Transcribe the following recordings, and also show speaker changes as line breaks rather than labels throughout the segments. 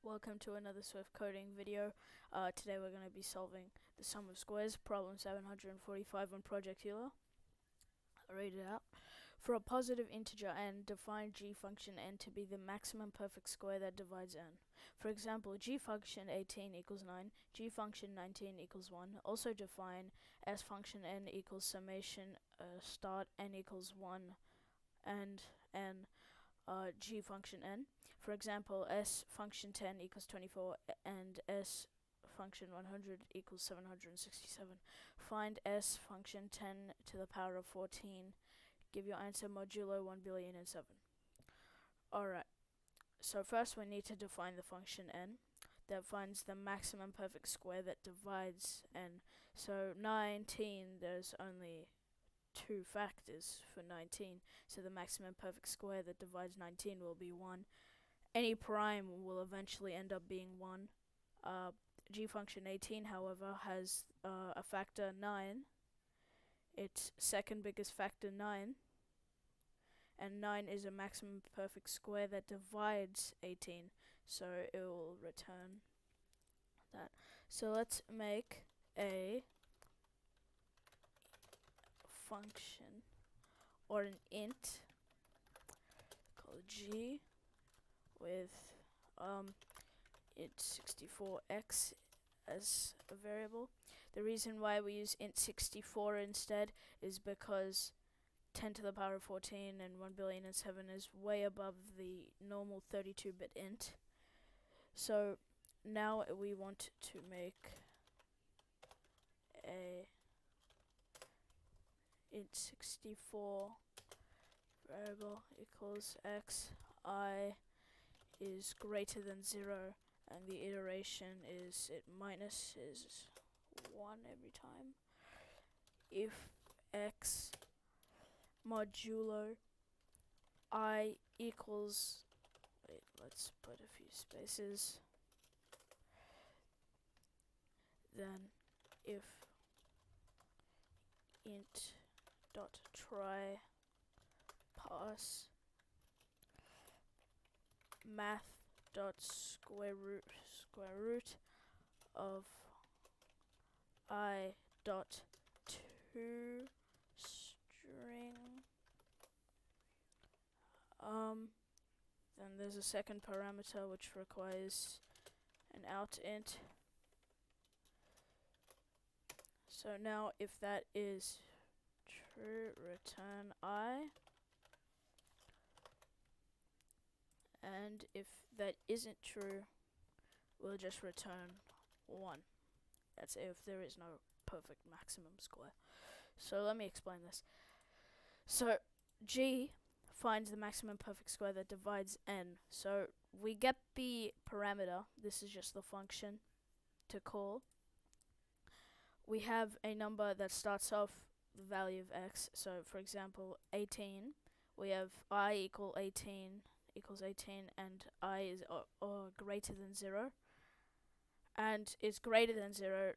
Welcome to another Swift coding video. Today we're going to be solving the sum of squares, problem 745 on Project Euler. I'll read it out. For a positive integer n, define g function n to be the maximum perfect square that divides n. For example, g function 18 equals 9, g function 19 equals 1. Also define s function n equals summation start n equals 1 and n g function n. For example, s function 10 equals 24 and s function 100 equals 767. Find s function 10 to the power of 14. Give your answer modulo 1,000,000,007. Alright, so first we need to define the function n that finds the maximum perfect square that divides n. So 19, there's only two factors for 19, so the maximum perfect square that divides 19 will be 1. Any prime will eventually end up being 1. G function 18, however, has a factor 9. Its second biggest factor 9, and 9 is a maximum perfect square that divides 18, so it will return that. So let's make a function or an int called g with int 64x as a variable. The reason why we use int 64 instead is because 10 to the power of 14 and 1,000,000,007 is way above the normal 32-bit int. So now we want to make a int 64 variable equals x, I is greater than 0, and the iteration is it minuses 1 every time. If x modulo I equals, wait, let's put a few spaces, then if int dot try pass math dot square root of I dot to string, then there's a second parameter which requires an out int. So now if that is true, return I, and if that isn't true, we'll just return 1. That's if there is no perfect maximum square. So let me explain this. So g finds the maximum perfect square that divides n. So we get the parameter, this is just the function to call. We have a number that starts off the value of x. So for example, 18, we have I equals 18 and I is greater than 0, and it's greater than 0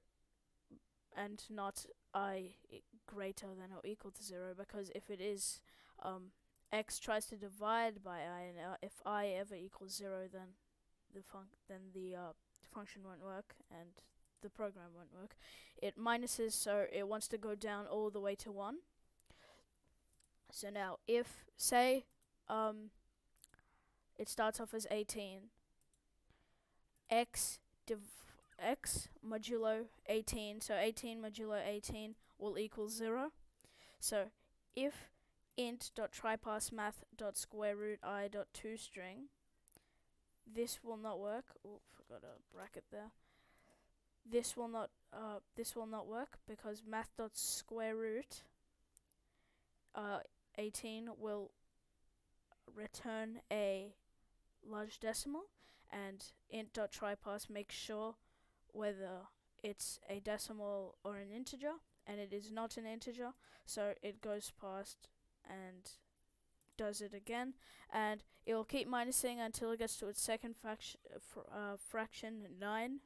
and not I greater than or equal to 0, because if it is, x tries to divide by I, and if I ever equals 0, then the function won't work and the program won't work. It minuses, so it wants to go down all the way to 1. So now if, say, it starts off as 18, x modulo 18, so 18 modulo 18 will equal 0. So if int.trypassmath.square-root-I.toString, this will not work. Oh, forgot a bracket there. This will not work because math.square-root 18 will return a large decimal, and int.trypass makes sure whether it's a decimal or an integer, and it is not an integer, so it goes past and does it again, and it will keep minusing until it gets to its second fraction 9.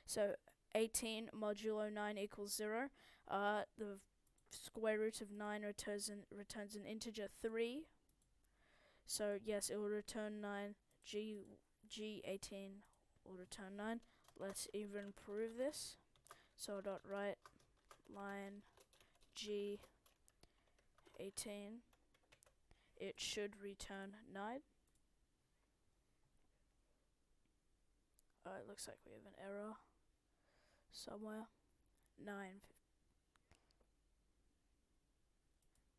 So 18 modulo 9 equals 0. The square root of 9 returns an integer 3. So yes, it will return 9. G18 will return 9. Let's even prove this. So dot write line G 18, it should return 9. It looks like we have an error somewhere. 9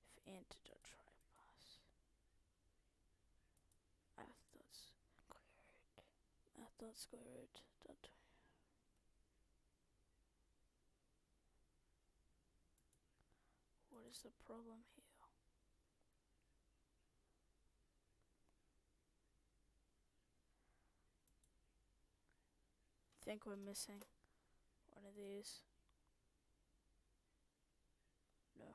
if int dot try pass math dot square root dot. What is the problem here? I think we're missing one of these. No.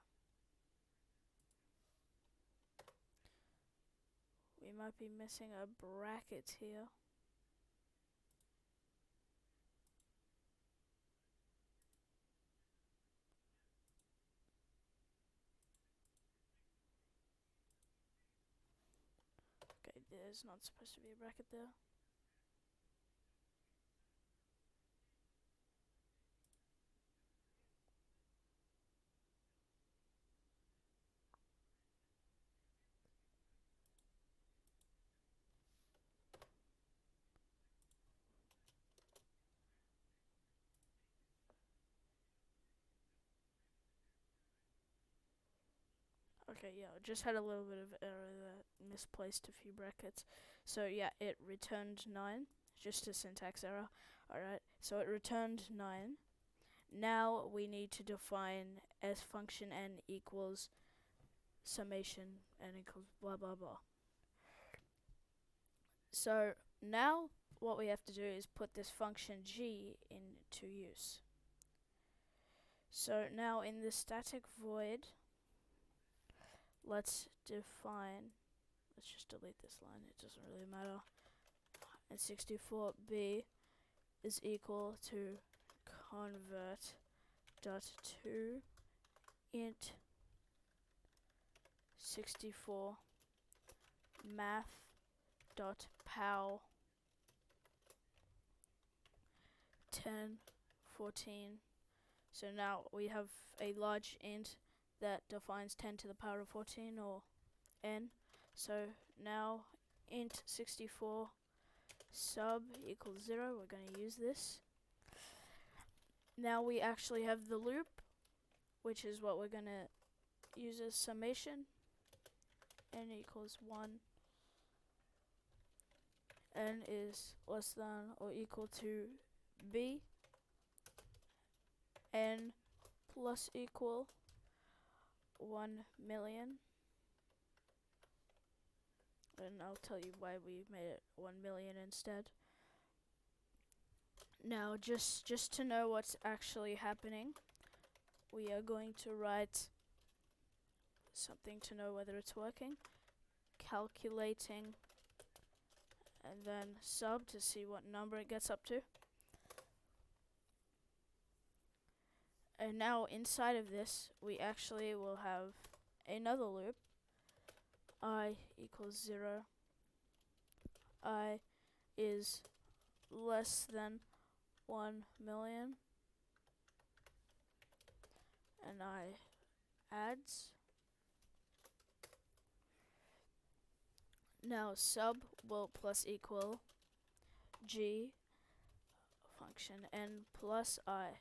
We might be missing a bracket here. Okay, there's not supposed to be a bracket there. Okay, yeah, just had a little bit of error that misplaced a few brackets. So yeah, it returned 9, just a syntax error. Alright, so it returned 9. Now we need to define as function n equals summation n equals blah blah blah. So now what we have to do is put this function g into use. So now in the static void, let's just delete this line, it doesn't really matter. And 64b is equal to convert dot to int 64 math dot pow 10 14. So now we have a large int that defines 10 to the power of 14, or n. So now int 64 sub equals 0, we're going to use this. Now we actually have the loop, which is what we're going to use as summation. N equals 1. N is less than or equal to b. N plus equal 1 million. And I'll tell you why we made it 1 million instead. Now, just to know what's actually happening, we are going to write something to know whether it's working. Calculating, and then sub to see what number it gets up to. And now inside of this, we actually will have another loop. I equals 0. I is less than 1 million. And I adds. Now sub will plus equal g function n plus I.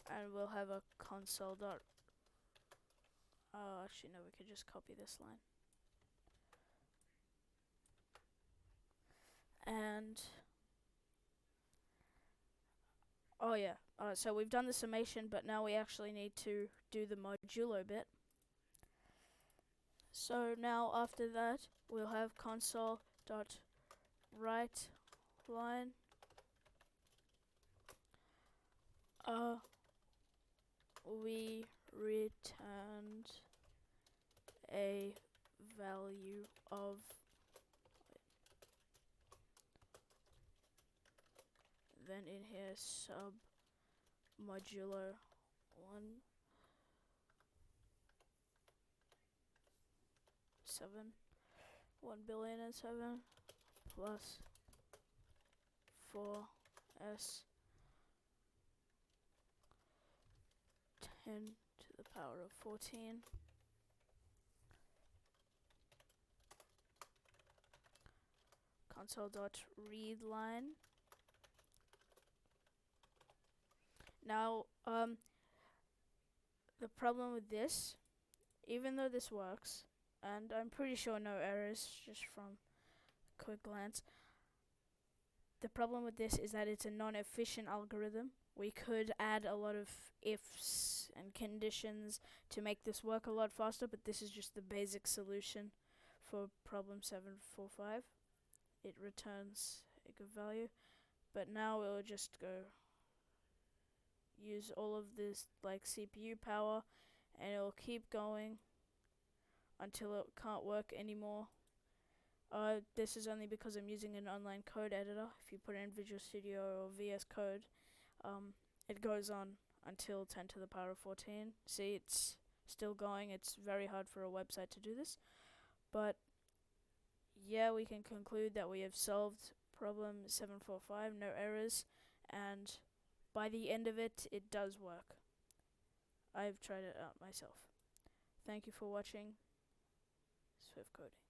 And we'll have a console dot. Oh, actually no, we could just copy this line. And oh yeah, so we've done the summation, but now we actually need to do the modulo bit. So now after that, we'll have console dot write line we returned a value of, then in here sub modulo 1 7. 1,000,000,007 plus 4s 10 to the power of 14 console.readline. Now, the problem with this, even though this works, and I'm pretty sure no errors just from a quick glance, the problem with this is that it's a non-efficient algorithm. We could add a lot of ifs and conditions to make this work a lot faster, but this is just the basic solution for problem 745. It returns a good value, but now we'll just go use all of this like CPU power, and it'll keep going until it can't work anymore. This is only because I'm using an online code editor. If you put in Visual Studio or VS Code, it goes on until 10 to the power of 14. See, it's still going. It's very hard for a website to do this, but yeah, we can conclude that we have solved problem 745, no errors, and by the end of it, it does work. I've tried it out myself. Thank you for watching Swift Coding.